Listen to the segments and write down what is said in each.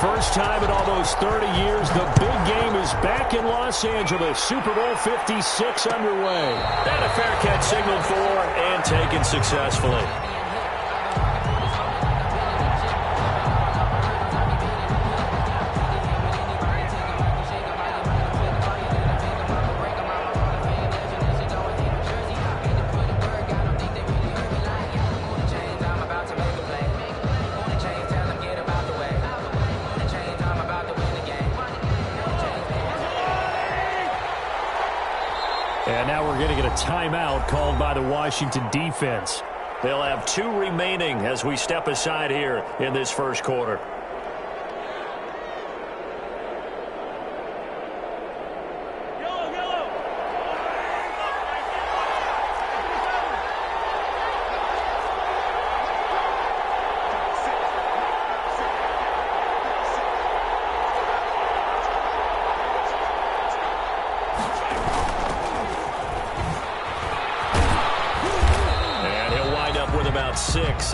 first time in almost 30 years, the big game is back in Los Angeles. Super Bowl 56 underway. And a fair catch signaled for and taken successfully. And now we're going to get a timeout called by the Washington defense. They'll have 2 remaining as we step aside here in this first quarter.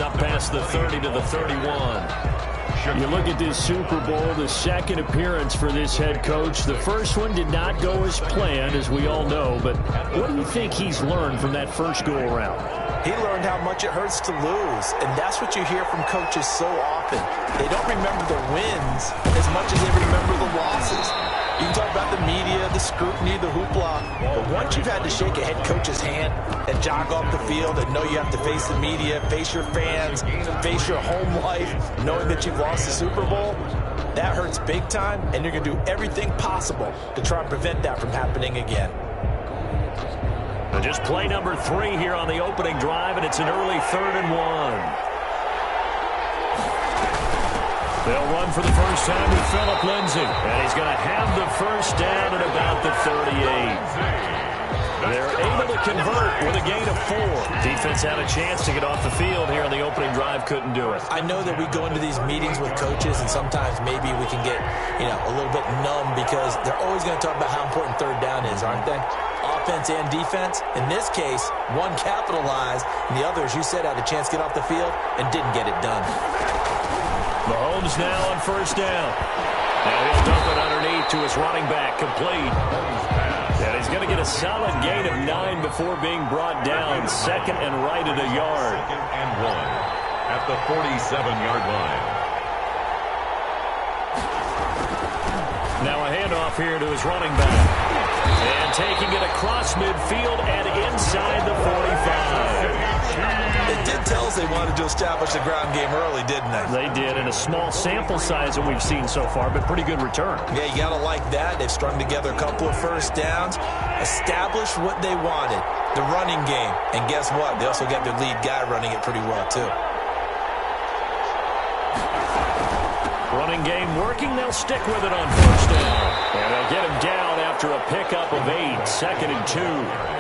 Up past the 30 to the 31. You look at this Super Bowl, the second appearance for this head coach. The first one did not go as planned, as we all know. But what do you think he's learned from that first go-around? He learned how much it hurts to lose, and that's what you hear from coaches so often. They don't remember the wins as much as they remember the losses. You can talk about the media, the scrutiny, the hoopla, but once you've had to shake a head coach's hand and jog off the field and know you have to face the media, face your fans, face your home life, knowing that you've lost the Super Bowl, that hurts big time, and you're going to do everything possible to try and prevent that from happening again. Just play number 3 here on the opening drive, and it's an early 3rd and 1. They'll run for the first time with Phillip Lindsay. And he's going to have the first down at about the 38. They're able to convert with a gain of 4. Defense had a chance to get off the field here on the opening drive. Couldn't do it. I know that we go into these meetings with coaches, and sometimes maybe we can get, a little bit numb because they're always going to talk about how important 3rd down is, aren't they? Offense and defense. In this case, one capitalized, and the other, as you said, had a chance to get off the field and didn't get it done. Mahomes now on first down. And he'll dump it underneath to his running back, complete. And he's going to get a solid gain of 9 before being brought down. 2nd and right at a yard. 2nd and 1 at the 47-yard line. Now a handoff here to his running back. And taking it across midfield and inside the 45. It did tell us they wanted to establish the ground game early, didn't they? They did, in a small sample size that we've seen so far, but pretty good return. Yeah, you got to like that. They've strung together a couple of first downs, established what they wanted, the running game. And guess what? They also got their lead guy running it pretty well, too. Running game working. They'll stick with it on first down. And they'll get him down after a pickup of 8. 2nd and 2.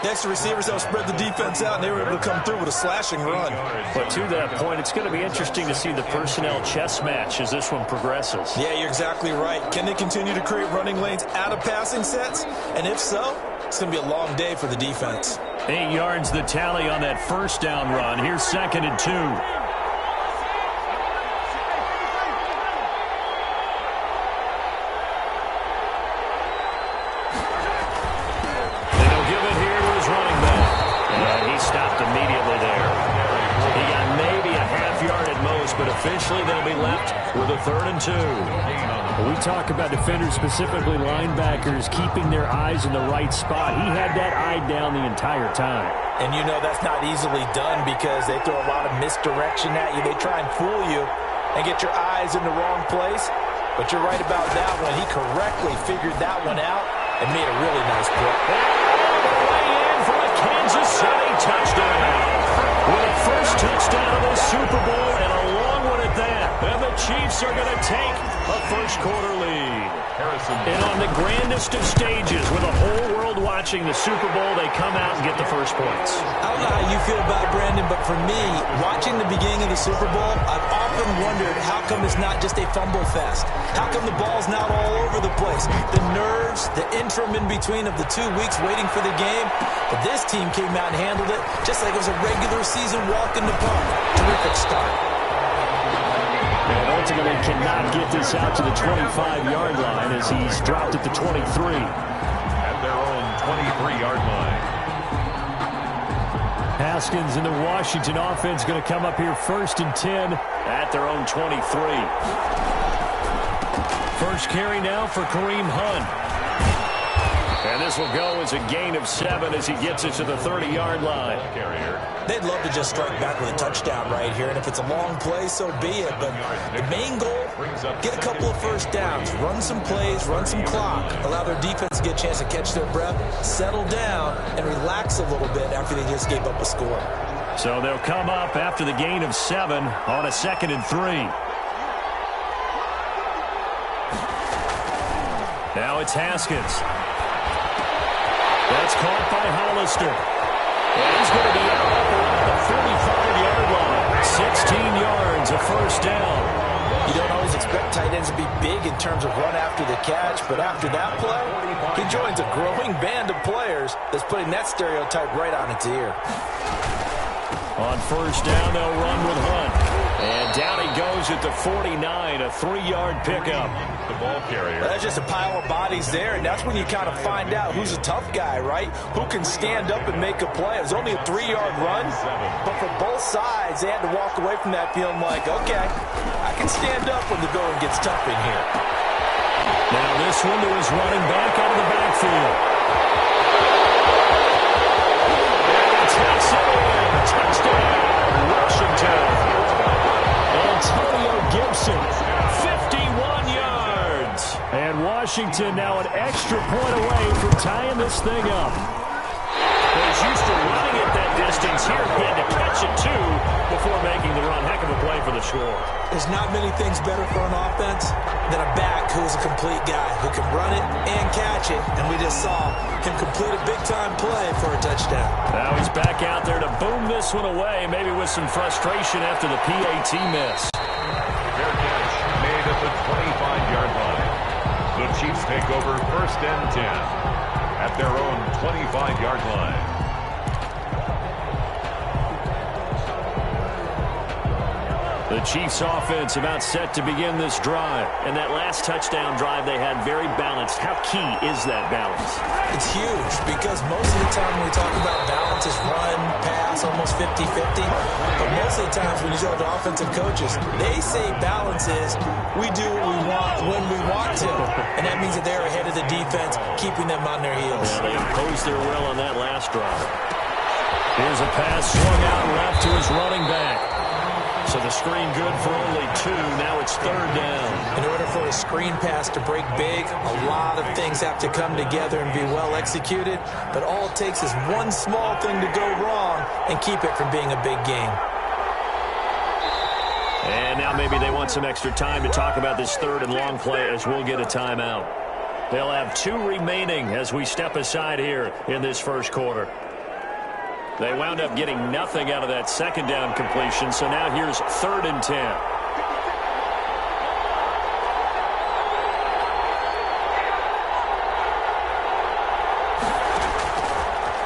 Next, the receivers don't spread the defense out, and they were able to come through with a slashing run. But to that point, it's going to be interesting to see the personnel chess match as this one progresses. Yeah, you're exactly right. Can they continue to create running lanes out of passing sets? And if so, it's going to be a long day for the defense. 8 yards the tally on that first down run. Here's 2nd and 2. But officially they'll be left with a 3rd and 2. We talk about defenders, specifically linebackers, keeping their eyes in the right spot. He had that eye down the entire time. And you know that's not easily done because they throw a lot of misdirection at you. They try and fool you and get your eyes in the wrong place. But you're right about that one. He correctly figured that one out and made a really nice play. All the way in for a Kansas City touchdown. With a first touchdown of the Super Bowl and a long one at that. And the Chiefs are going to take a first-quarter lead. And on the grandest of stages, with the whole world watching the Super Bowl, they come out and get the first points. I don't know how you feel about it, Brandon, but for me, watching the beginning of the Super Bowl, I've often wondered how come it's not just a fumble fest? How come the ball's not all over the place? The nerves, the interim in between of the 2 weeks waiting for the game. But this team came out and handled it just like it was a regular season walk in the park. Terrific start. And ultimately cannot get this out to the 25-yard line as he's dropped at the 23. At their own 23-yard line. Haskins and the Washington offense going to come up here 1st and 10 at their own 23. First carry now for Kareem Hunt. And this will go as a gain of 7 as he gets it to the 30-yard line. They'd love to just strike back with a touchdown right here, and if it's a long play, so be it. But the main goal, get a couple of first downs, run some plays, run some clock, allow their defense to get a chance to catch their breath, settle down, and relax a little bit after they just gave up a score. So they'll come up after the gain of 7 on a 2nd and 3. Now it's Haskins. That's caught by Hollister. And he's going to be out around the 45-yard line. 16 yards, a first down. You don't always expect tight ends to be big in terms of run after the catch, but after that play, he joins a growing band of players that's putting that stereotype right on its ear. On first down, they'll run with Hunt. And down he goes at the 49, a 3-yard pickup. The ball carrier. That's just a pile of bodies there, and that's when you kind of find out who's a tough guy, right? Who can stand up and make a play. It was only a 3-yard run, but for both sides, they had to walk away from that feeling like, okay, I can stand up when the going gets tough in here. Now this one to his running back out of the backfield. And he takes it in. Touchdown, Washington. Antonio Gibson, 51 yards. And Washington now an extra point away from tying this thing up. He's used to running it that distance here. He had to catch it, too, before making the run. Heck of a play for the score. There's not many things better for an offense than a back who's a complete guy who can run it and catch it. And we just saw him complete a big-time play for a touchdown. Now he's back out there to boom this one away, maybe with some frustration after the PAT miss. Fair catch made at the 25-yard line. The Chiefs take over 1st and 10 at their own 25-yard line. The Chiefs offense about set to begin this drive. And that last touchdown drive they had very balanced. How key is that balance? It's huge because most of the time when we talk about balance is run, pass, almost 50-50. But most of the times when you talk to offensive coaches, they say balance is we do what we want when we want to. And that means that they're ahead of the defense, keeping them on their heels. Yeah, they imposed their will on that last drive. Here's a pass swung out left to his running back. So the screen good for only 2. Now it's 3rd down. In order for a screen pass to break big, a lot of things have to come together and be well executed. But all it takes is one small thing to go wrong and keep it from being a big game. And now maybe they want some extra time to talk about this 3rd and long play as we'll get a timeout. They'll have 2 remaining as we step aside here in this first quarter. They wound up getting nothing out of that 2nd down completion, so now here's 3rd and 10.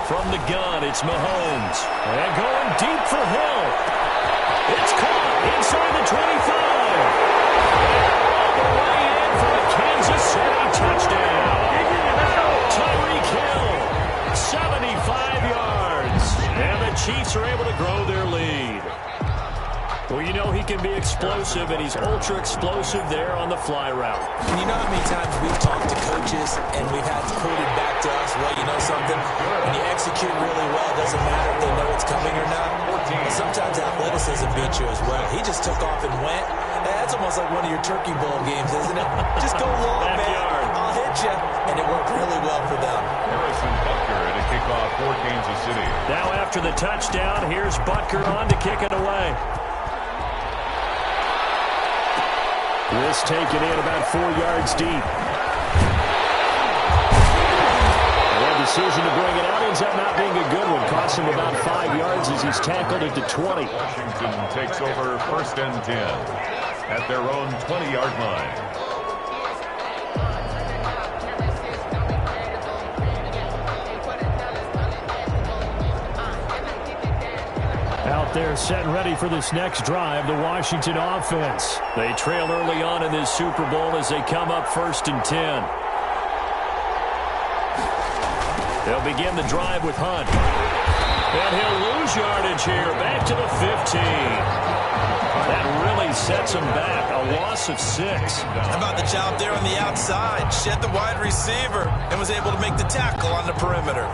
From the gun, it's Mahomes. And going deep for Hill. It's caught inside the 25. And all the way in for a Kansas City touchdown. Tyreek Hill, 75 yards. And the Chiefs are able to grow their lead. Well, you know he can be explosive, and he's ultra-explosive there on the fly route. And you know how many times we've talked to coaches and we've had quoted back to us, well, you know something? When you execute really well, it doesn't matter if they know it's coming or not. And sometimes athleticism beats you as well. He just took off and went. That's almost like one of your Turkey Bowl games, isn't it? Just go long, man. I'll hit you. And it worked really well for them. Harrison Butker at a kickoff for Kansas City. Now after the touchdown, here's Butker on to kick it away. This taken in about 4 yards deep. The decision to bring it out ends up not being a good one. Costs him about 5 yards as he's tackled at the 20. Washington takes over 1st and 10 at their own 20-yard line. Out there set and ready for this next drive, the Washington offense. They trail early on in this Super Bowl as they come up 1st and 10. They'll begin the drive with Hunt. And he'll lose yardage here, back to the 15. That really sets him back, a loss of 6. How about the job there on the outside? Shed the wide receiver and was able to make the tackle on the perimeter.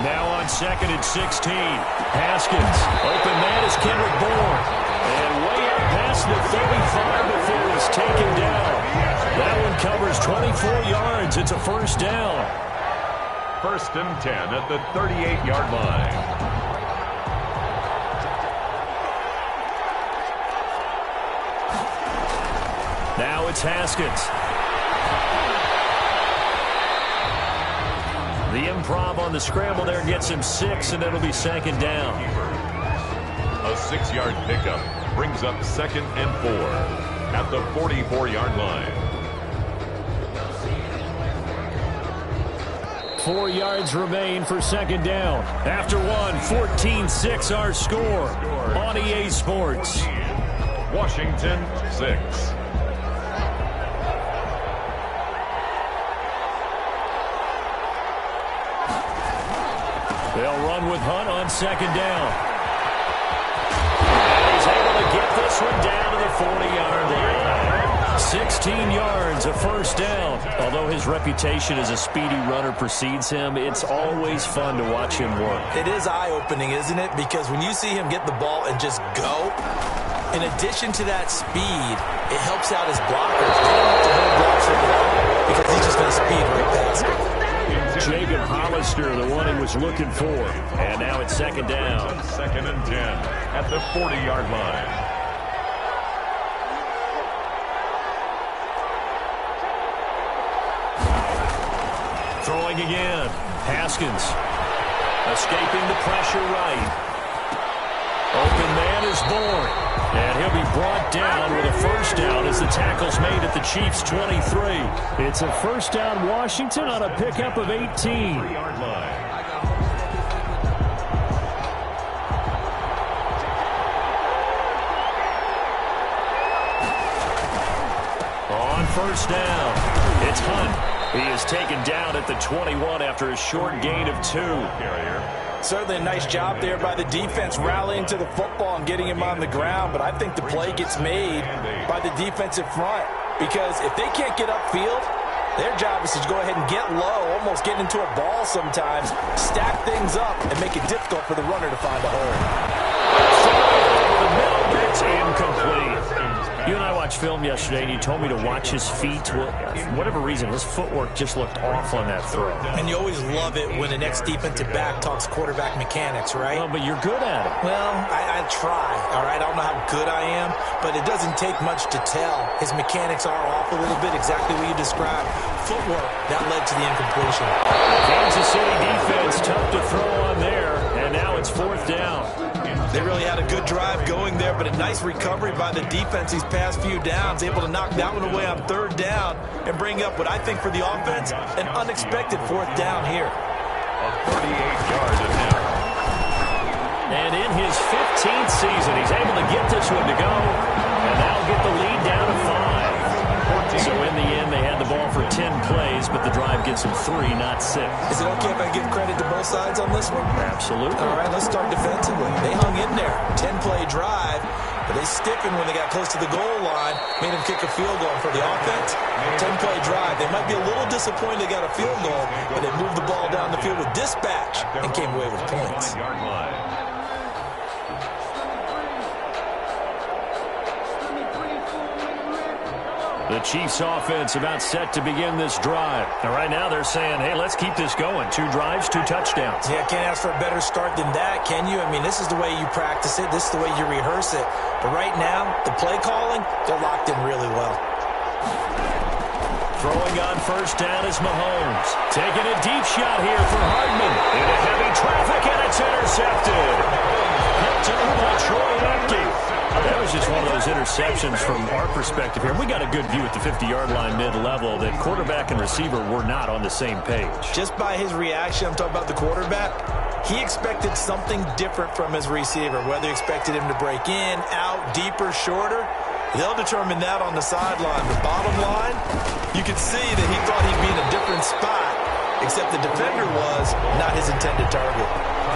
Now on 2nd and 16. Haskins. Open man is Kendrick Bourne. And way up past the 35 before he's taken down. That one covers 24 yards. It's a 1st down. 1st and 10 at the 38-yard line. Now it's Haskins. The improv on the scramble there gets him 6, and it'll be 2nd down. A 6-yard pickup brings up 2nd and 4 at the 44-yard line. 4 yards remain for 2nd down. After one, 14-6 our score on EA Sports. Washington 6. They'll run with Hunt on 2nd down. And he's able to get this one down to the 40-yard line. 16 yards, a 1st down. Although his reputation as a speedy runner precedes him, it's always fun to watch him work. It is eye-opening, isn't it? Because when you see him get the ball and just go, in addition to that speed, it helps out his blockers. They don't have to hold blocks for long because he's just going to speed right past him. Jacob Hollister, the one he was looking for. And now it's 2nd down. 2nd and 10 at the 40-yard line. Throwing again. Haskins. Escaping the pressure right. Open man is Bourne. And he'll be brought down with a 1st down as the tackle's made at the Chiefs' 23. It's a 1st down Washington on a pickup of 18. 3-yard line. On 1st down, it's Hunt. He is taken down at the 21 after a short gain of 2. Carrier. Certainly a nice job there by the defense rallying to the football and getting him on the ground, but I think the play gets made by the defensive front because if they can't get upfield, their job is to go ahead and get low, almost get into a ball sometimes, stack things up, and make it difficult for the runner to find a hole. It's incomplete. You and I watched film yesterday, and you told me to watch his feet. Well, for whatever reason, his footwork just looked off on that throw. And you always love it when the next defensive back talks quarterback mechanics, right? Well, but you're good at it. Well, I try, all right? I don't know how good I am, but it doesn't take much to tell. His mechanics are off a little bit, exactly what you described. Footwork, that led to the incompletion. Kansas City defense tough to throw on there, and now it's 4th down. They really had a good drive going there, but a nice recovery by the defense these past few downs, able to knock that one away on 3rd down and bring up what I think for the offense, an unexpected 4th down here. A 38-yard attempt. And in his 15th season, he's able to get this one to go, and that'll get the lead down to 5. So in the end, they had the ball for 10 plays, but the drive gets them 3, not 6. Is it okay if I give credit to both sides on this one? Absolutely. All right, let's start defensively. They hung in there, 10-play drive, but they stiffened when they got close to the goal line, made them kick a field goal. For the offense, 10-play drive. They might be a little disappointed they got a field goal, but they moved the ball down the field with dispatch and came away with points. The Chiefs offense about set to begin this drive. And right now they're saying, hey, let's keep this going. 2 drives, 2 touchdowns. Yeah, can't ask for a better start than that, can you? I mean, this is the way you practice it. This is the way you rehearse it. But right now, the play calling, they're locked in really well. Throwing on 1st down is Mahomes. Taking a deep shot here for Hardman. Into heavy traffic, and it's intercepted. Picked up by Troy Apke. That was just one of those interceptions from our perspective here. We got a good view at the 50-yard line mid-level that quarterback and receiver were not on the same page. Just by his reaction, I'm talking about the quarterback, he expected something different from his receiver, whether he expected him to break in, out, deeper, shorter. They'll determine that on the sideline. The bottom line, you could see that he thought he'd be in a different spot, except the defender was not his intended target.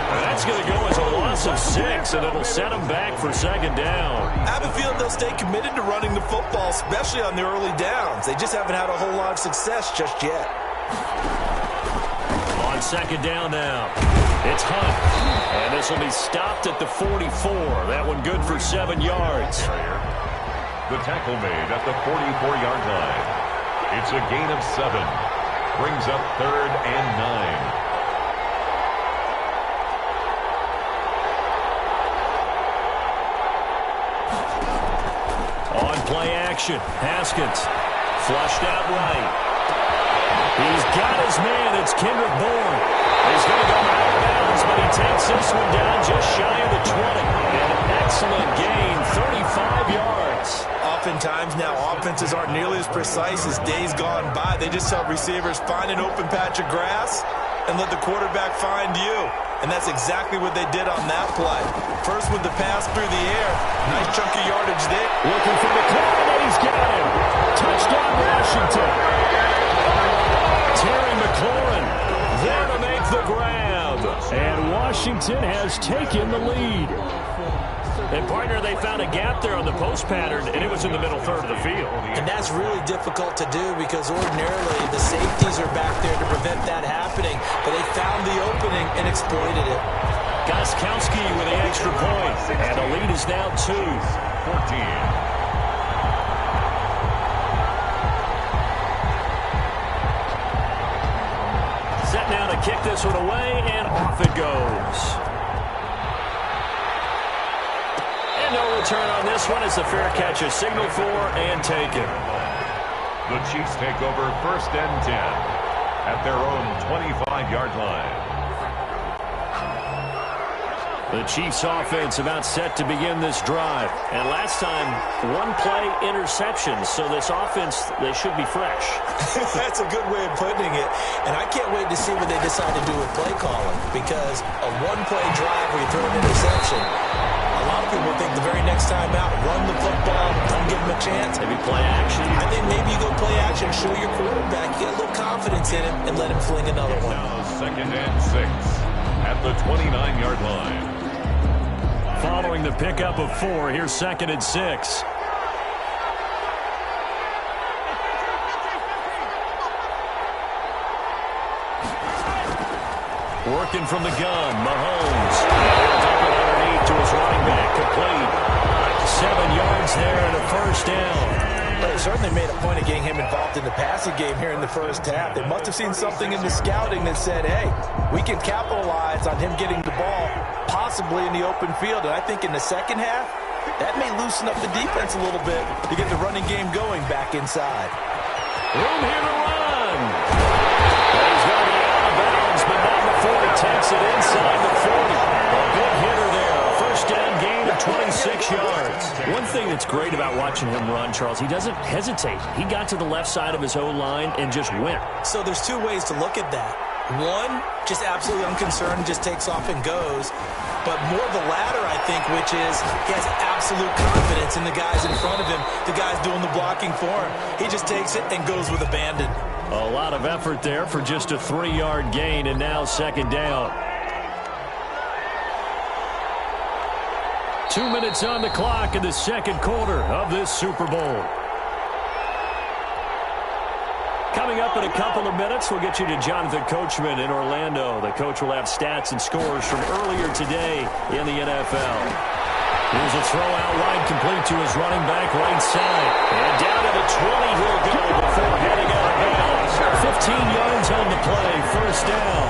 And that's going to go as a loss of 6, and it'll set him back for second down. I have a feeling they'll stay committed to running the football, especially on the early downs. They just haven't had a whole lot of success just yet. On second down now, it's Hunt. And this will be stopped at the 44. That one good for 7 yards. The tackle made at the 44-yard line. It's a gain of 7. Brings up 3rd and 9. On play action, Haskins flushed out right. He's got his man. It's Kendrick Bourne. He's going to go out of bounds, but he takes this one down just shy of the 20. An excellent gain, 35 yards. Oftentimes now, offenses aren't nearly as precise as days gone by. They just tell receivers, find an open patch of grass and let the quarterback find you. And that's exactly what they did on that play. First with the pass through the air. Nice chunk of yardage there. Looking for McLaurin, and he's got him. Touchdown, Washington. Terry McLaurin there to make the grab. And Washington has taken the lead. And, partner, they found a gap there on the post pattern, and it was in the middle third of the field. And that's really difficult to do because ordinarily the safeties are back there to prevent that happening. But they found the opening and exploited it. Gostkowski with the extra point. And the lead is now 2. 14. Set now to kick this one away, and off it goes. And no return on this one as the fair catch is signaled for and taken. The Chiefs take over 1st and 10 at their own 25-yard line. The Chiefs offense about set to begin this drive. And last time, 1-play interception. So this offense, they should be fresh. That's a good way of putting it. And I can't wait to see what they decide to do with play calling. Because a 1-play drive where you throw an interception, a lot of people think the very next time out, run the football, don't give them a chance. Maybe play action. I think maybe you go play action, show your quarterback, you get a little confidence in him, and let him fling another one. Now 2nd and 6 at the 29-yard line. Following the pickup of 4, here's 2nd and 6. Working from the gun, Mahomes. Underneath to his running back, complete. 7 yards there and a first down. But they certainly made a point of getting him involved in the passing game here in the first half. They must have seen something in the scouting that said, hey, we can capitalize on him getting the ball possibly in the open field. And I think in the second half, that may loosen up the defense a little bit to get the running game going back inside. Room here to run. He's going to be out of bounds, but not before he takes it inside the 40. A big hitter there. First down gain of 26 yards. One thing that's great about watching him run, Charles, he doesn't hesitate. He got to the left side of his O-line and just went. So there's 2 ways to look at that. One, just absolutely unconcerned, just takes off and goes. But more of the latter, I think, which is he has absolute confidence in the guys in front of him, the guys doing the blocking for him. He just takes it and goes with abandon. A lot of effort there for just a 3-yard gain, and now 2nd down. 2 minutes on the clock in the second quarter of this Super Bowl. Coming up in a couple of minutes, we'll get you to Jonathan Coachman in Orlando. The coach will have stats and scores from earlier today in the NFL. Here's a throw out wide, complete to his running back right side. And down to the 20 he'll go before heading out of bounds. 15 yards on the play, first down.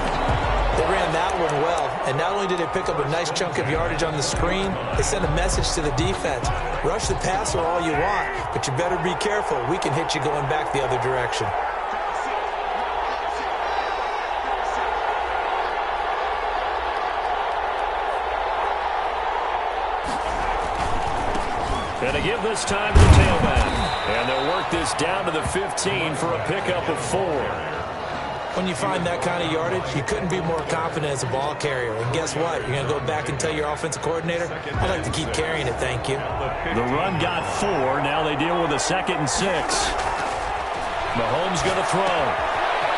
They ran that one well, and not only did they pick up a nice chunk of yardage on the screen, they sent a message to the defense. Rush the passer all you want, but you better be careful. We can hit you going back the other direction. And to give this time to the tailback. And they'll work this down to the 15 for a pickup of 4. When you find that kind of yardage, you couldn't be more confident as a ball carrier. And guess what? You're going to go back and tell your offensive coordinator, I'd like to keep carrying it, thank you. The run got 4. Now they deal with a 2nd and 6. Mahomes going to throw.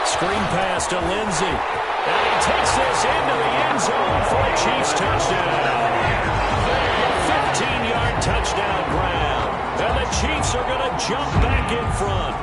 Screen pass to Lindsey. And he takes this into the end zone for a Chiefs touchdown. A 15-yard touchdown ground. And the Chiefs are going to jump back in front.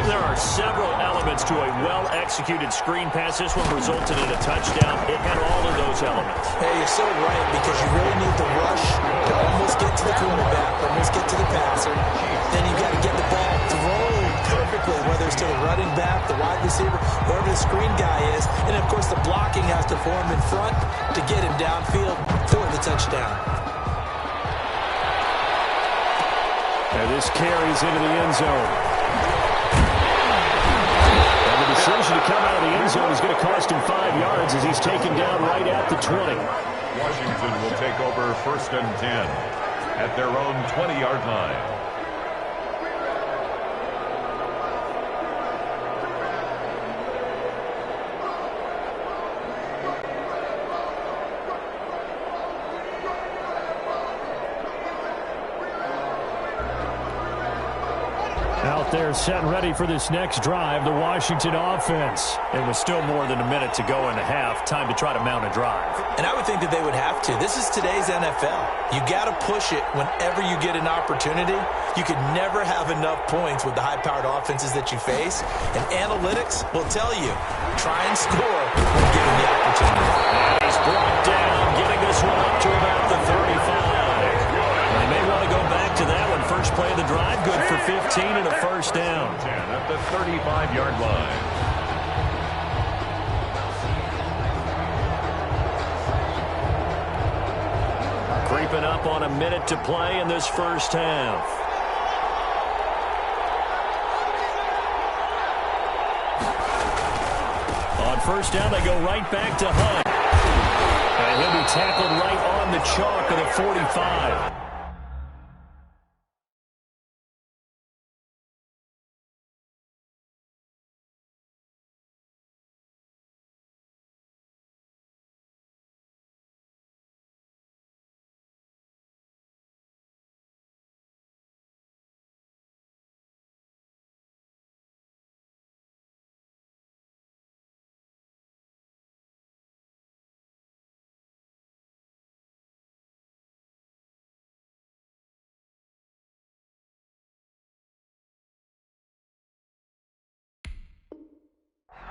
There are several elements to a well-executed screen pass. This one resulted in a touchdown. It had all of those elements. Hey, you're so right, because you really need the rush to almost get to the quarterback, almost get to the passer. Then you've got to get the ball thrown perfectly, whether it's to the running back, the wide receiver, whoever the screen guy is. And, of course, the blocking has to form in front to get him downfield for the touchdown. And this carries into the end zone. The decision to come out of the end zone is going to cost him 5 yards as he's taken down right at the 20. Washington will take over 1st and 10 at their own 20-yard line. Out there set and ready for this next drive, the Washington offense. And with still more than a minute to go in the half, time to try to mount a drive. And I would think that they would have to. This is today's NFL. You got to push it whenever you get an opportunity. You could never have enough points with the high-powered offenses that you face. And analytics will tell you, try and score when given the opportunity. He's brought down, getting this one up to about the 35. They may want to go back to that one. First play of the drive, good for 15 and a first down. 10 at the 35-yard line. Creeping up on a minute to play in this first half. On first down, they go right back to Hunt. And he'll be tackled right on the chalk of the 45.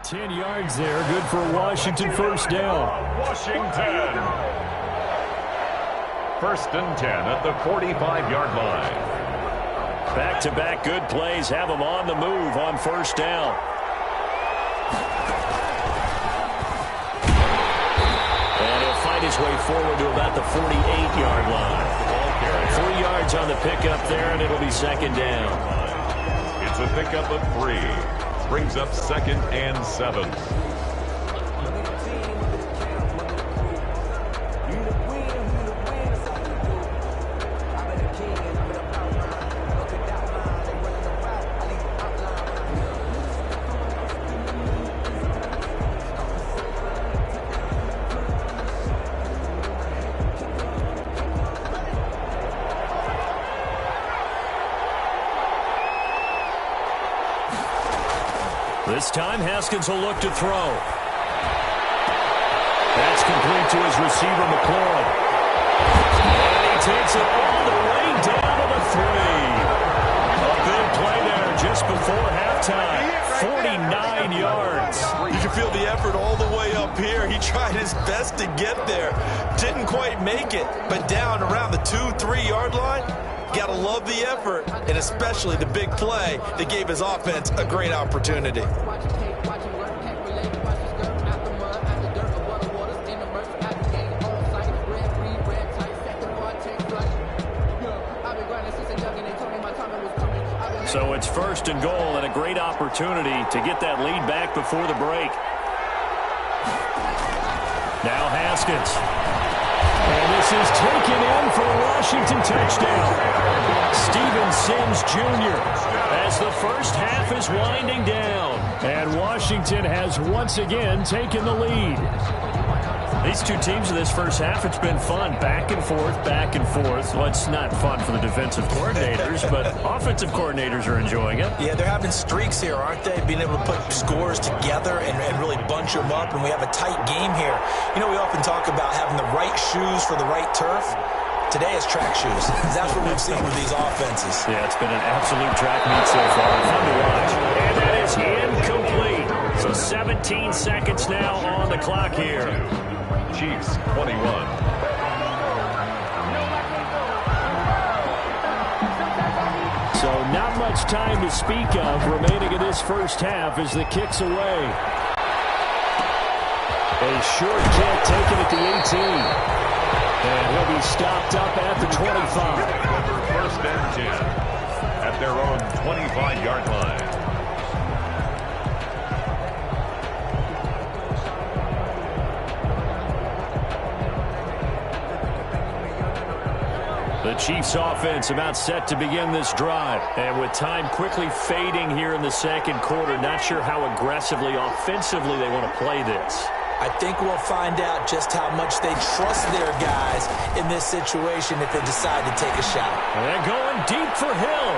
Ten yards there, good for a Washington first down. Washington. 1st and 10 at the 45-yard line. Back-to-back good plays have them on the move on first down. And he'll fight his way forward to about the 48-yard line. 3 yards on the pickup there, and it'll be 2nd down. It's a pickup of 3. Brings up 2nd and 7. This time, Haskins will look to throw. That's complete to his receiver, McLaurin. And he takes it all the way down to the 3. A big play there just before halftime. 49 yards. You can feel the effort all the way up here. He tried his best to get there. Didn't quite make it, but down around the 2-3 yard line. Gotta love the effort, and especially the big play that gave his offense a great opportunity. So it's 1st and goal, and a great opportunity to get that lead back before the break. Now Haskins. And this This is taken in for a Washington touchdown. Steven Sims Jr. as the first half is winding down. And Washington has once again taken the lead. These two teams in this first half, it's been fun. Back and forth, back and forth. Well, it's not fun for the defensive coordinators, but offensive coordinators are enjoying it. Yeah, they're having streaks here, aren't they? Being able to put scores together and really bunch them up, and we have a tight game here. You know, we often talk about having the right shoes for the right turf. Today it's track shoes. That's what we've seen with these offenses. Yeah, it's been an absolute track meet so far. Fun to watch. And that is incomplete. So 17 seconds now on the clock here. Chiefs 21. So not much time to speak of remaining in this first half as the kick's away. A short kick taken at the 18. And he'll be stopped up at the 25. First and 10 at their own 25-yard line. The Chiefs offense about set to begin this drive. And with time quickly fading here in the second quarter, not sure how aggressively, offensively they want to play this. I think we'll find out just how much they trust their guys in this situation if they decide to take a shot. And they're going deep for Hill.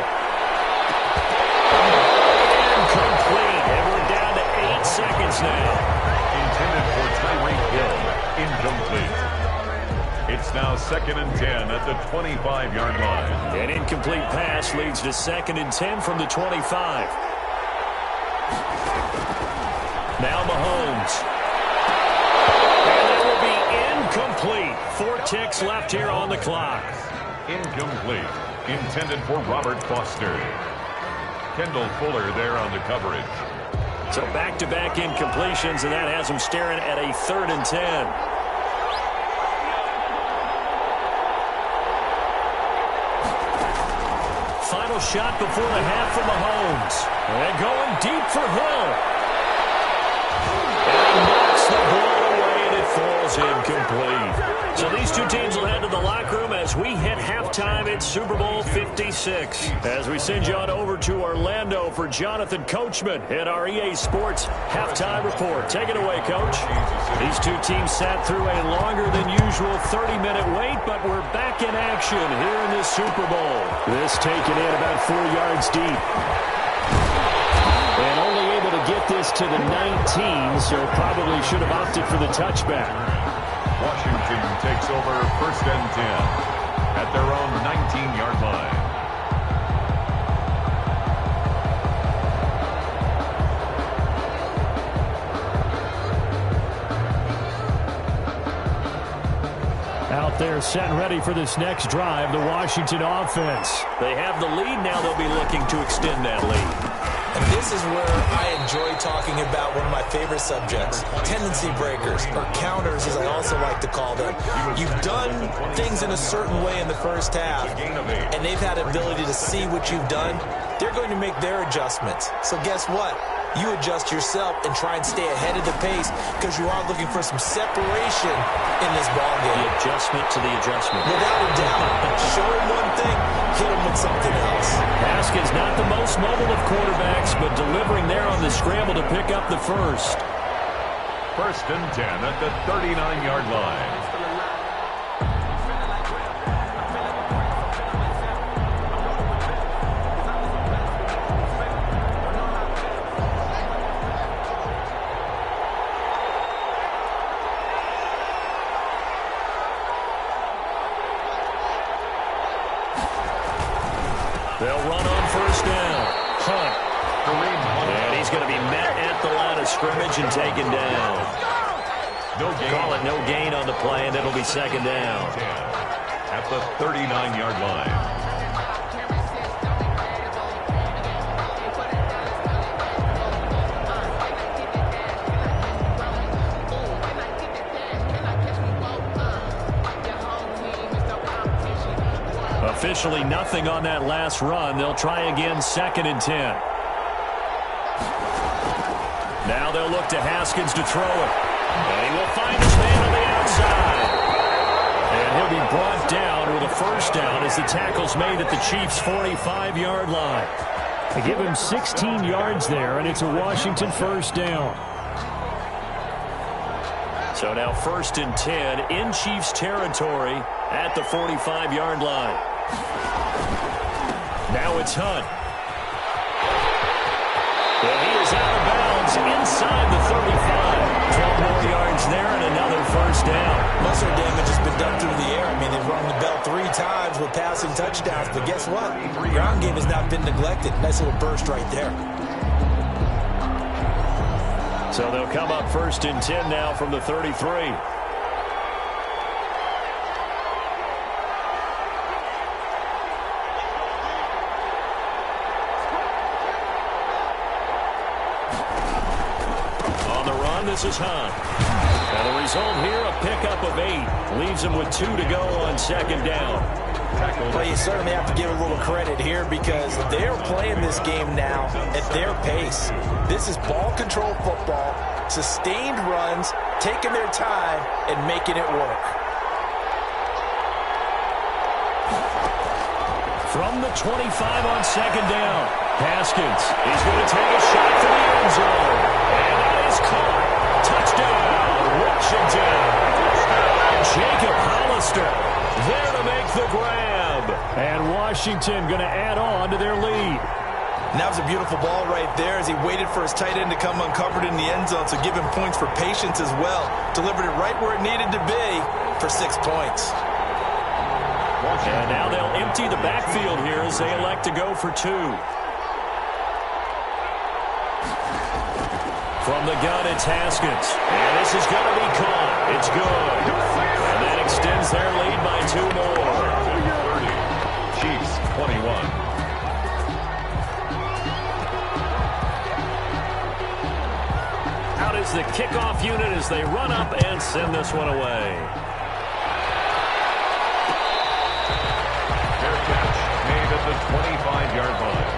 Incomplete. And we're down to 8 seconds now. Intended for Tyreek Hill. Incomplete. It's now 2nd and 10 at the 25-yard line. An incomplete pass leads to 2nd and 10 from the 25. Now Mahomes. And that will be incomplete. 4 ticks left here on the clock. Incomplete. Intended for Robert Foster. Kendall Fuller there on the coverage. So back-to-back incompletions, and that has him staring at a 3rd and 10. Final shot before the half for Mahomes. And going deep for Hill. And he knocks the ball away, and it falls incomplete. So these two teams will head to the locker room as we hit halftime at Super Bowl 56. As we send you on over to Orlando for Jonathan Coachman at our EA Sports Halftime Report. Take it away, Coach. These two teams sat through a longer than usual 30-minute wait, but we're back in action here in this Super Bowl. This taken in about 4 yards deep. And only able to get this to the 19, so probably should have opted for the touchback. Washington takes over 1st and 10 at their own 19-yard line. Out there set and ready for this next drive, the Washington offense. They have the lead now. They'll be looking to extend that lead. And this is where I enjoy talking about one of my favorite subjects, tendency breakers, or counters as I also like to call them. You've done things in a certain way in the first half, and they've had ability to see what you've done. They're going to make their adjustments. So guess what? You adjust yourself and try and stay ahead of the pace because you are looking for some separation in this ballgame. The adjustment to the adjustment. Without a doubt. Show them one thing, hit them with something else. Haskins not the most mobile of quarterbacks, but delivering there on the scramble to pick up the first. 1st and 10 at the 39-yard line. They'll run on 1st down. Hunt. And he's going to be met at the line of scrimmage and taken down. Call it no gain on the play, and it'll be 2nd down. At the 39-yard line. Officially nothing on that last run. They'll try again 2nd and 10. Now they'll look to Haskins to throw it. And he will find his man on the outside. And And he'll be brought down with a first down as the tackle's made at the Chiefs' 45-yard line. They give him 16 yards there, and it's a Washington first down. So now 1st and 10 in Chiefs territory at the 45-yard line. Now it's Hunt. And he is out of bounds inside the 35. 12 more yards there and another first down. Most of their damage has been done through the air. I mean, they've rung the bell 3 times with passing touchdowns. But guess what? Ground game has not been neglected. Nice little burst right there. So they'll come up 1st and 10 now from the 33. This is Hunt. And the result here, a pickup of 8. Leaves him with 2 to go on 2nd down. Well, you certainly have to give a little credit here because they're playing this game now at their pace. This is ball control football, sustained runs, taking their time, and making it work. From the 25 on 2nd down, Haskins. He's going to take a shot for the end zone. And that is caught. Touchdown, Washington. Jacob Hollister there to make the grab. And Washington going to add on to their lead. And that was a beautiful ball right there as he waited for his tight end to come uncovered in the end zone, so give him points for patience as well. Delivered it right where it needed to be for 6 points. And now they'll empty the backfield here as they elect to go for 2. From the gun, it's Haskins. And this is going to be caught. It's good. And that extends their lead by 2 more. 30. Chiefs 21. Out is the kickoff unit as they run up and send this one away. Fair catch made at the 25-yard line.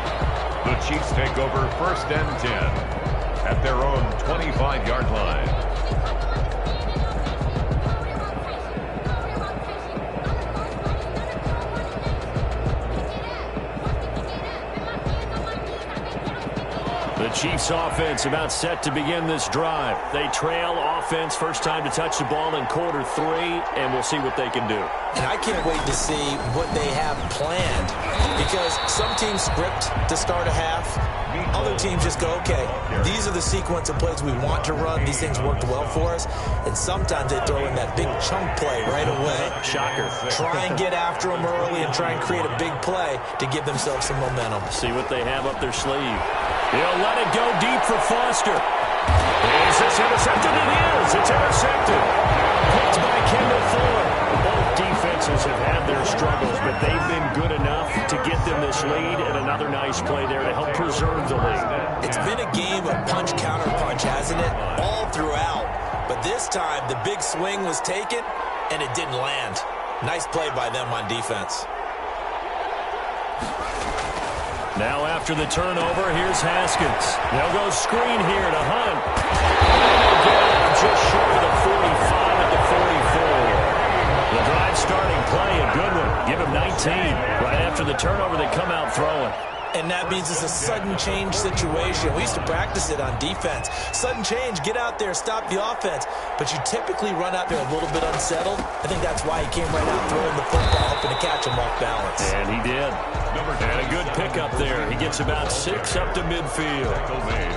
The Chiefs take over 1st and 10. At their own 25-yard line. The Chiefs offense about set to begin this drive. They trail offense, first time to touch the ball in quarter 3, and we'll see what they can do. And I can't wait to see what they have planned because some teams script to start a half. Other teams just go, okay, these are the sequence of plays we want to run. These things worked well for us. And sometimes they throw in that big chunk play right away. Shocker. Try and get after them early and try and create a big play to give themselves some momentum. See what they have up their sleeve. He'll let it go deep for Foster. Is this intercepted? It is. It's intercepted. Picked by Kendall Fuller. Both defenses have had their struggles, but they've been good enough to get them this lead, and another nice play there to help preserve the lead. It's been a game of punch-counter-punch, hasn't it? All throughout. But this time, the big swing was taken, and it didn't land. Nice play by them on defense. Now after the turnover, here's Haskins. They'll go screen here to Hunt. And they'll get it just short of the 45 at the 44. The drive starting play, a good one. Give him 19. Right after the turnover, they come out throwing. And that means it's a sudden change situation. We used to practice it on defense. Sudden change, get out there, stop the offense. But you typically run out there a little bit unsettled. I think that's why he came right out throwing the football, hoping to catch him off balance. And he did. And a good pickup there. He gets about 6 up to midfield.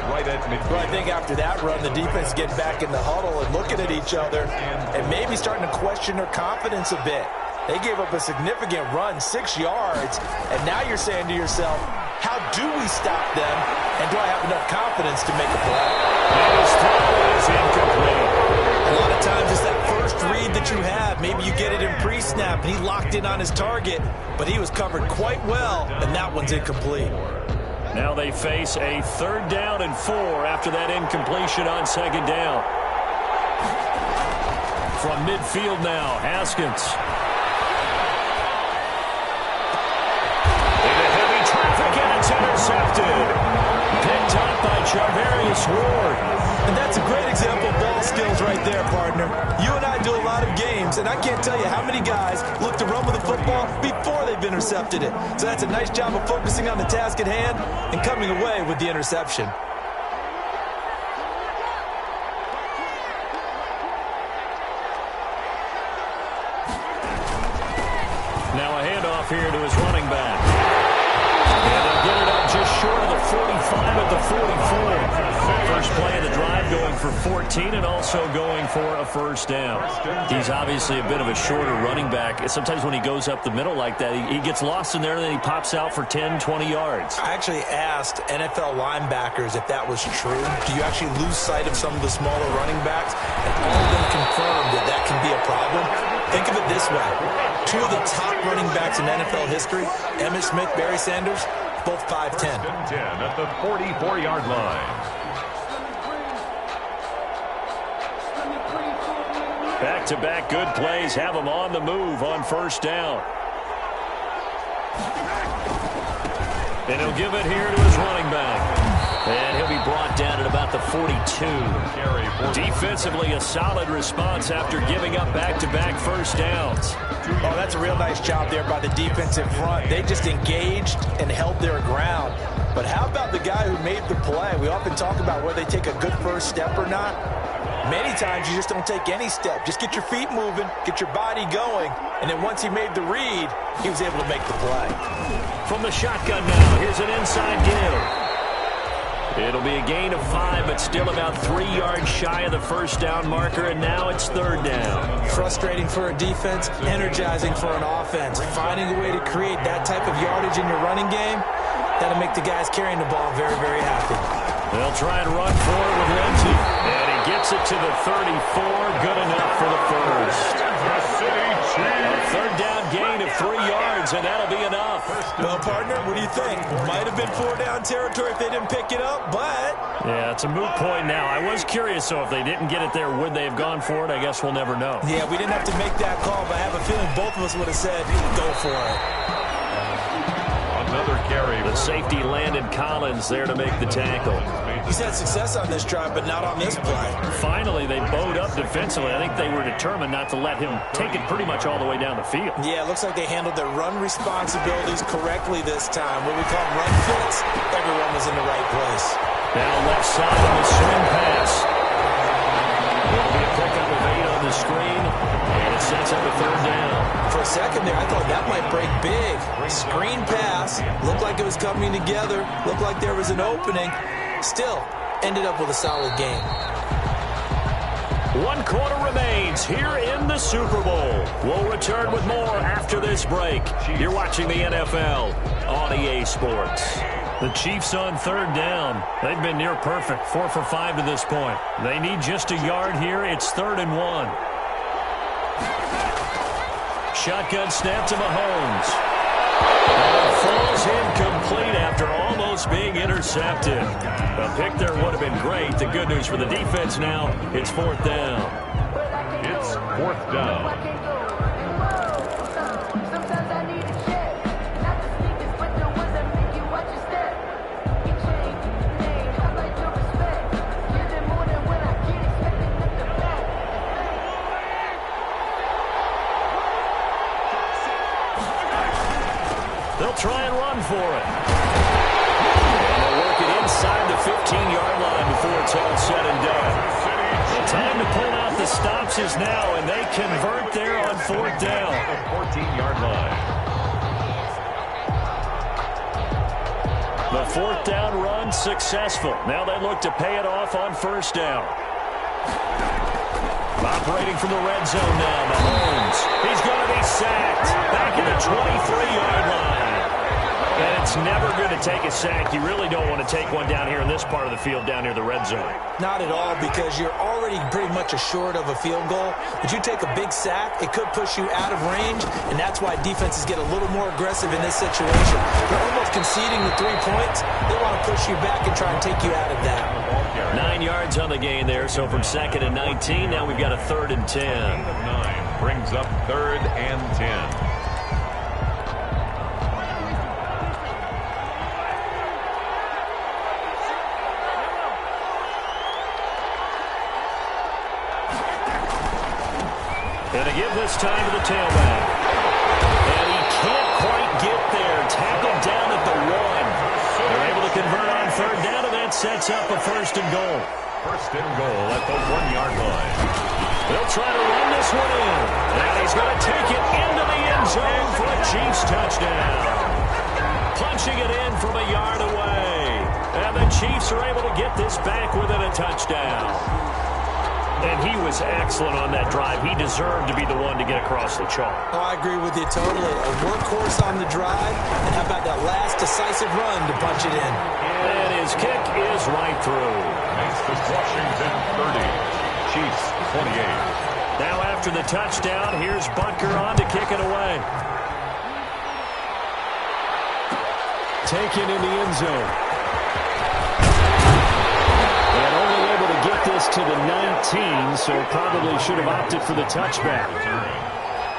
Right at midfield. Well, I think after that run, the defense getting back in the huddle and looking at each other and maybe starting to question their confidence a bit. They gave up a significant run, 6 yards, and now you're saying to yourself, how do we stop them, and do I have enough confidence to make a play? And his throw is incomplete. A lot of times it's that first read that you have. Maybe you get it in pre-snap, and he locked in on his target, but he was covered quite well, and that one's incomplete. Now they face a 3rd down and 4 after that incompletion on 2nd down. From midfield now, Haskins. It's intercepted. Picked up by Charvarius Ward. And that's a great example of ball skills right there, partner. You and I do a lot of games, and I can't tell you how many guys look to run with the football before they've intercepted it. So that's a nice job of focusing on the task at hand and coming away with the interception. Now a handoff here to his running back. And they'll get it up just short of the 45 at the 44. First play of the drive going for 14 and also going for a first down. He's obviously a bit of a shorter running back. Sometimes when he goes up the middle like that, he gets lost in there and then he pops out for 10, 20 yards. I actually asked NFL linebackers if that was true. Do you actually lose sight of some of the smaller running backs? And all of them confirmed that that can be a problem. Think of it this way. Two of the top running backs in NFL history, Emmitt Smith, Barry Sanders, both 5'10". At the 44-yard line. Back-to-back good plays have him on the move on first down. And he'll give it here to his running back. And he'll be brought down at about the 42. Defensively, a solid response after giving up back-to-back first downs. Oh, that's a real nice job there by the defensive front. They just engaged and held their ground. But how about the guy who made the play? We often talk about whether they take a good first step or not. Many times you just don't take any step. Just get your feet moving, get your body going, and then once he made the read, he was able to make the play. From the shotgun now, here's an inside give. It'll be a gain of 5, but still about 3 yards shy of the first down marker, and now it's third down. Frustrating for a defense, energizing for an offense. Finding a way to create that type of yardage in your running game, that'll make the guys carrying the ball very, very happy. They'll try and run for it with Lindsey. And he gets it to the 34. Good enough for the first. A third down gain of 3 yards, and that'll be enough. Well, partner, what do you think? Might have been 4-down territory if they didn't pick it up, but... Yeah, it's a moot point now. I was curious, so if they didn't get it there, would they have gone for it? I guess we'll never know. Yeah, we didn't have to make that call, but I have a feeling both of us would have said, go for it. Another carry. The safety Landon Collins there to make the tackle. He's had success on this drive, but not on this play. Finally, they bowed up defensively. I think they were determined not to let him take it pretty much all the way down the field. Yeah, it looks like they handled their run responsibilities correctly this time. What we call run fits, everyone was in the right place. Now left side on the swing pass. It'll be a pickup of 8 on the screen, and it sets up a third down. For a second there, I thought that might break big. Screen pass, looked like it was coming together, looked like there was an opening. Still, ended up with a solid game. 1 quarter remains here in the Super Bowl. We'll return with more after this break. You're watching the NFL on EA Sports. The Chiefs on third down. They've been near perfect, 4 for 5 to this point. They need just a yard here. It's 3rd and 1. Shotgun snap to Mahomes. And it falls incomplete after almost being intercepted. A pick there would have been great. The good news for the defense now, it's 4th down. It's 4th down. They'll try and run for it. And they'll work it inside the 15-yard line before it's all said and done. The time to pull out the stops is now, and they convert there on 4th down. The 14-yard line. The 4th down run successful. Now they look to pay it off on 1st down. Operating from the red zone now, Mahomes. He's going to be sacked. Back at the 23-yard line. And it's never going to take a sack. You really don't want to take one down here in this part of the field, down near the red zone. Not at all, because you're already pretty much assured of a field goal. But you take a big sack, it could push you out of range, and that's why defenses get a little more aggressive in this situation. They're almost conceding the 3 points. They want to push you back and try and take you out of that. 9 yards on the gain there, so from 2nd and 19, now we've got a 3rd and 10. 9 brings up 3rd and 10. Going to give this time to the tailback. And he can't quite get there. Tackled down at the 1. They're able to convert on third down, and that sets up a first and goal. First and goal at the 1-yard line. They'll try to run this one in. And he's going to take it into the end zone for a Chiefs touchdown. Punching it in from a yard away. And the Chiefs are able to get this back within a touchdown. And he was excellent on that drive. He deserved to be the one to get across the chalk. Oh, I agree with you totally. A workhorse on the drive. And how about that last decisive run to punch it in? And his kick is right through. Makes this Washington 30. Chiefs 28. Now after the touchdown, here's Butker on to kick it away. Taken in the end zone. And only able to get this to the 19, so probably should have opted for the touchback.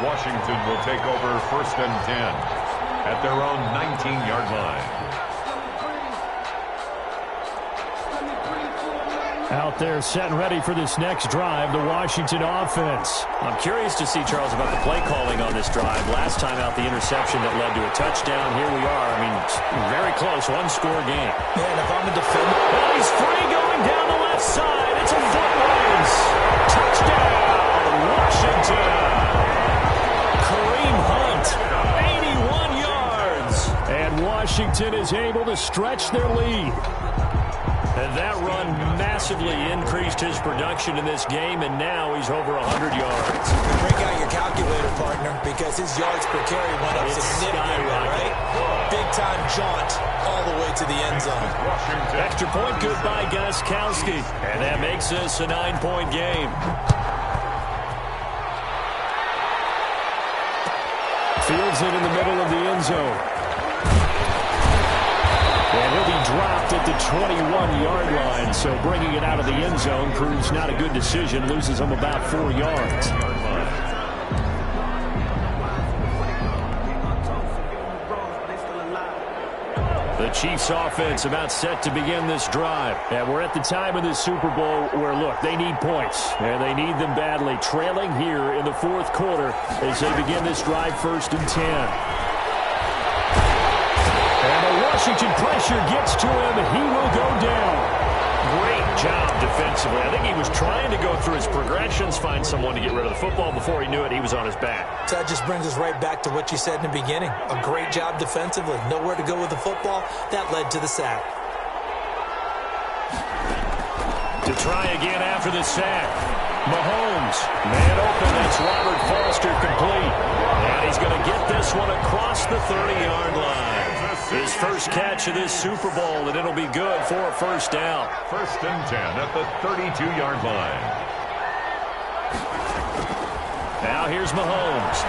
Washington will take over first and 10 at their own 19-yard line. Out there set and ready for this next drive, the Washington offense. I'm curious to see, Charles, about the play calling on this drive. Last time out, the interception that led to a touchdown. Here we are. I mean, very close, one-score game. Man, if I'm a defender. Oh, he's free going down the left side. It's a foot race. Touchdown, Washington. Kareem Hunt, 81 yards. And Washington is able to stretch their lead. And that run massively increased his production in this game, and now he's over 100 yards. Break out your calculator, partner, because his yards per carry went up significantly, right? Big-time jaunt all the way to the end zone. Extra point good by Gostkowski, and that makes this a 9-point game. Fields it in the middle of the end zone. And he'll be dropped at the 21-yard line, so bringing it out of the end zone proves not a good decision, loses him about 4 yards. The Chiefs offense about set to begin this drive. And we're at the time of this Super Bowl where, look, they need points, and they need them badly. Trailing here in the fourth quarter as they begin this drive first and 10. And the Washington pressure gets to him. He will go down. Great job defensively. I think he was trying to go through his progressions, find someone to get rid of the football. Before he knew it, he was on his back. So that just brings us right back to what you said in the beginning. A great job defensively. Nowhere to go with the football. That led to the sack. To try again after the sack. Mahomes, man open, that's Robert Foster complete. And he's going to get this one across the 30-yard line. His first catch of this Super Bowl, and it'll be good for a first down. First and 10 at the 32-yard line. Now here's Mahomes.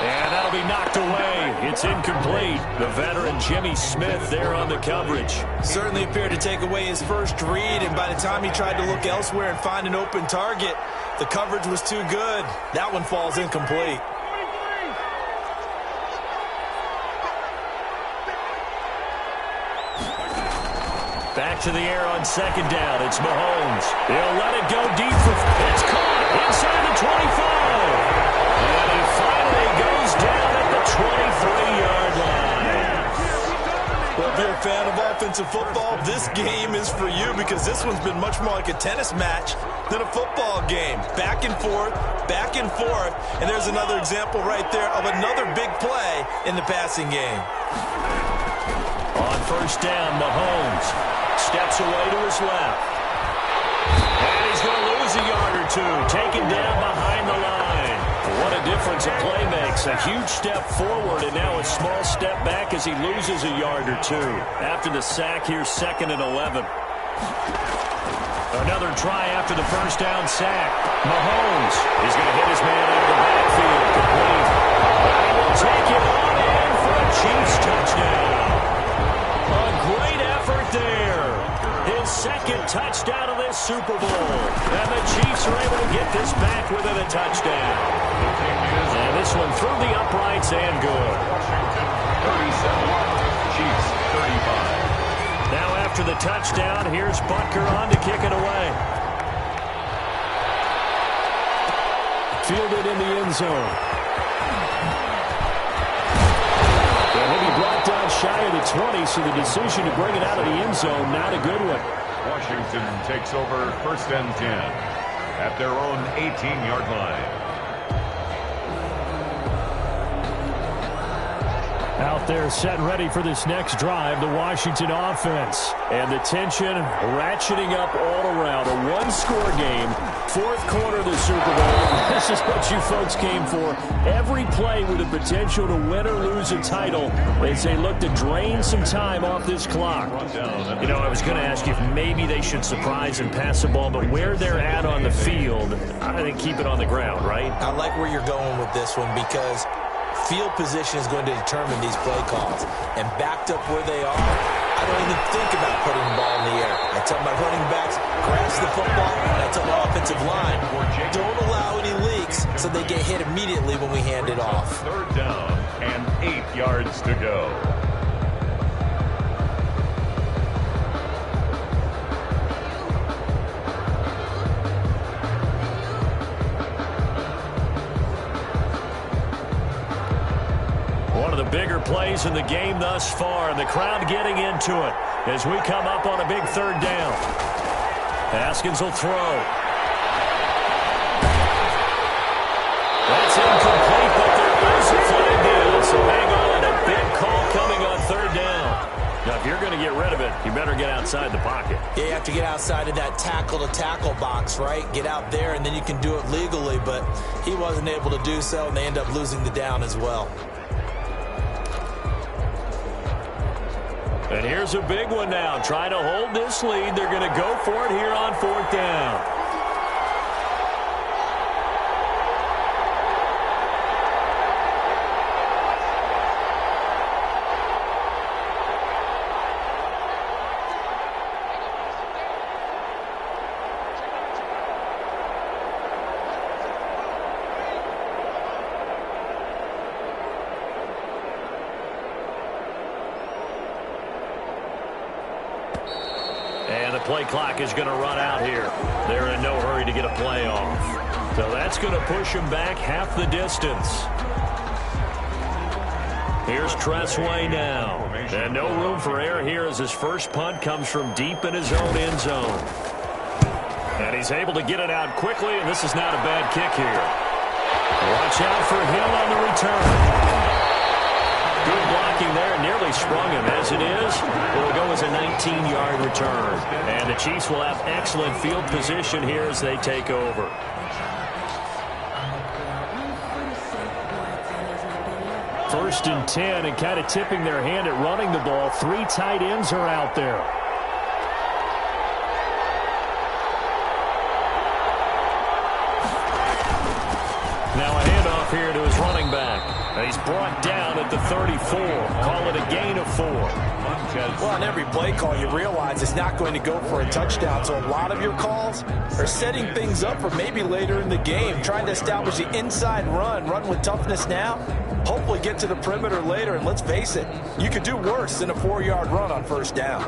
And that'll be knocked away. It's incomplete. The veteran Jimmy Smith there on the coverage. Certainly appeared to take away his first read, and by the time he tried to look elsewhere and find an open target, the coverage was too good. That one falls incomplete. Back to the air on second down. It's Mahomes. He'll let it go deep for... It's caught inside the 25. And he finally goes down at the 23-yard line. Well, if you're a fan of offensive football, this game is for you because this one's been much more like a tennis match than a football game. Back and forth, and there's another example right there of another big play in the passing game. On first down, Mahomes steps away to his left. And he's going to lose a yard or two, taken down behind the line. What a difference a play makes. A huge step forward and now a small step back as he loses a yard or two. After the sack, here's second and 11. Another try after the first down sack. Mahomes is going to hit his man out of the backfield. Complete. And he will take it on in for a Chiefs touchdown. A great effort there. His second touchdown of this Super Bowl. And the Chiefs are able to get this back within a touchdown. And this one through the uprights and good. Washington 37, Chiefs 35. Now after the touchdown, here's Butker on to kick it away. Fielded in the end zone. And he'll be brought down shy of the 20, so the decision to bring it out of the end zone, not a good one. Washington takes over 1st and 10 at their own 18-yard line. Out there set and ready for this next drive, the Washington offense. And the tension ratcheting up all around. A one-score game, 4th quarter of the Super Bowl. This is what you folks came for. Every play with the potential to win or lose a title as they look to drain some time off this clock. You know, I was going to ask you if maybe they should surprise and pass the ball, but where they're at on the field, I think keep it on the ground, right? I like where you're going with this one because field position is going to determine these play calls. And backed up where they are, I don't even think about putting the ball in the air. I tell my running backs, grasp the football, and I tell the offensive line, don't allow any leaks so they get hit immediately when we hand it off. 3rd down and 8 yards to go. Bigger plays in the game thus far, and the crowd getting into it as we come up on a big 3rd down. Haskins will throw. That's incomplete, but there is a flag down, so hang on. A big call coming on 3rd down. Now, if you're going to get rid of it, you better get outside the pocket. Yeah, you have to get outside of that tackle-to-tackle box, right? Get out there, and then you can do it legally, but he wasn't able to do so, and they end up losing the down as well. And here's a big one now. Trying to hold this lead. They're going to go for it here on 4th down. Play clock is going to run out here. They're in no hurry to get a play off. So that's going to push them back half the distance. Here's Tressway now. And no room for error here as his first punt comes from deep in his own end zone. And he's able to get it out quickly, and this is not a bad kick here. Watch out for him on the return. Good blocking there, nearly sprung him. As it is, it will go as a 19-yard return. And the Chiefs will have excellent field position here as they take over. First and 10, and kind of tipping their hand at running the ball. 3 tight ends are out there. Now a handoff here to his running back. And he's brought down at the 34. Call it a gain of 4. Well, on every play call, you realize it's not going to go for a touchdown. So a lot of your calls are setting things up for maybe later in the game, trying to establish the inside run with toughness now, hopefully get to the perimeter later. And let's face it, you could do worse than a 4-yard run on 1st down.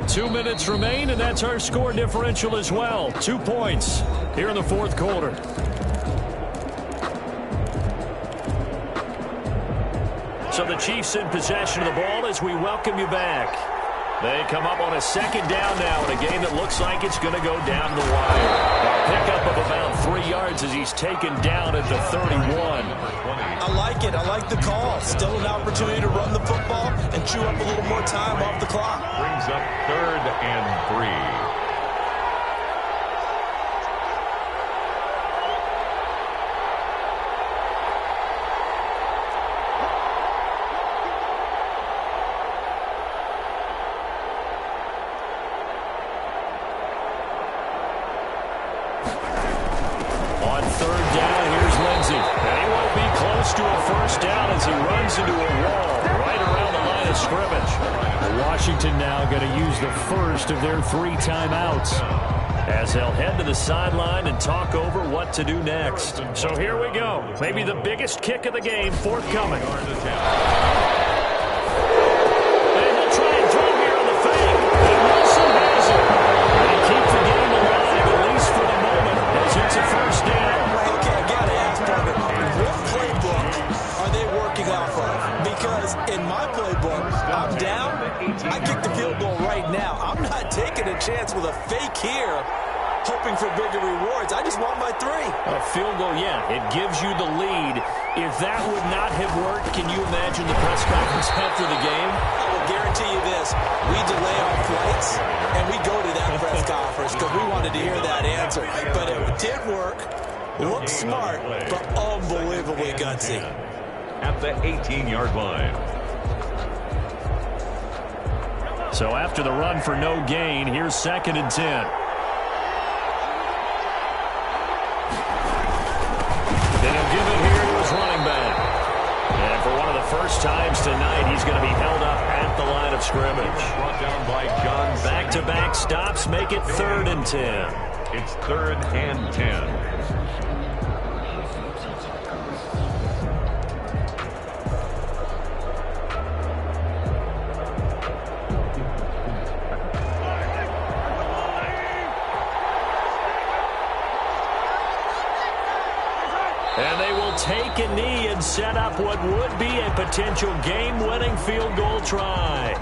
2 minutes remain, and that's our score differential as well. 2 points here in the 4th quarter. So the Chiefs in possession of the ball as we welcome you back. They come up on a 2nd down now in a game that looks like it's going to go down the wire. A pickup of about 3 yards as he's taken down at the 31. I like it. I like the call. Still an opportunity to run the football and chew up a little more time off the clock. Brings up 3rd and 3. To a first down as he runs into a wall right around the line of scrimmage. Washington now going to use the first of their 3 timeouts as they'll head to the sideline and talk over what to do next. So here we go. Maybe the biggest kick of the game forthcoming. And they'll try and throw here on the fake. And Wilson has it. They keep the game alive. because in my playbook, I'm down, I kick the field goal right now. I'm not taking a chance with a fake here, hoping for bigger rewards. I just want my 3. A field goal, yeah, it gives you the lead. If that would not have worked, can you imagine the press conference after the game? I will guarantee you this. We delay our flights, and we go to that press conference because we wanted to hear that answer. But it did work. Looked smart, but unbelievably gutsy. At the 18-yard line. So after the run for no gain, here's 2nd and 10. First times tonight, he's going to be held up at the line of scrimmage. Brought down by John. Back-to-back stops make it 3rd and 10. It's 3rd and 10. And they will take a knee and set up what would be a potential game-winning field goal try.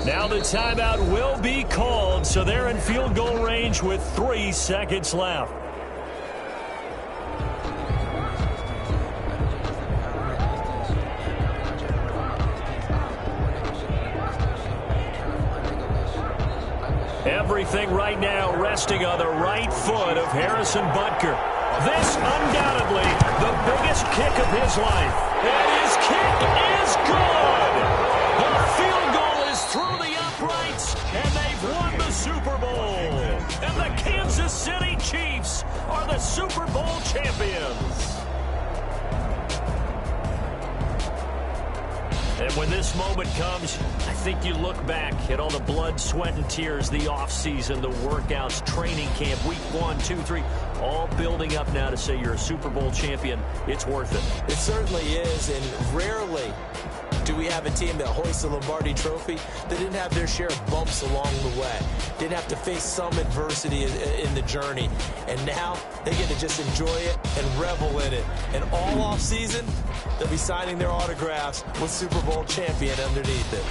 Now the timeout will be called, so they're in field goal range with 3 seconds left. Everything right now resting on the right foot of Harrison Butker. This undoubtedly the biggest kick of his life. And his kick is good. The field goal is through the uprights, and they've won the Super Bowl. And the Kansas City Chiefs are the Super Bowl champions. And when this moment comes, I think you look back at all the blood, sweat, and tears, the offseason, the workouts, training camp, week 1, 2, 3, all building up now to say you're a Super Bowl champion. It's worth it. It certainly is, and rarely do we have a team that hoists a Lombardi trophy that didn't have their share of bumps along the way, didn't have to face some adversity in the journey, and now they get to just enjoy it and revel in it. And all offseason, they'll be signing their autographs with Super Bowl champion underneath it.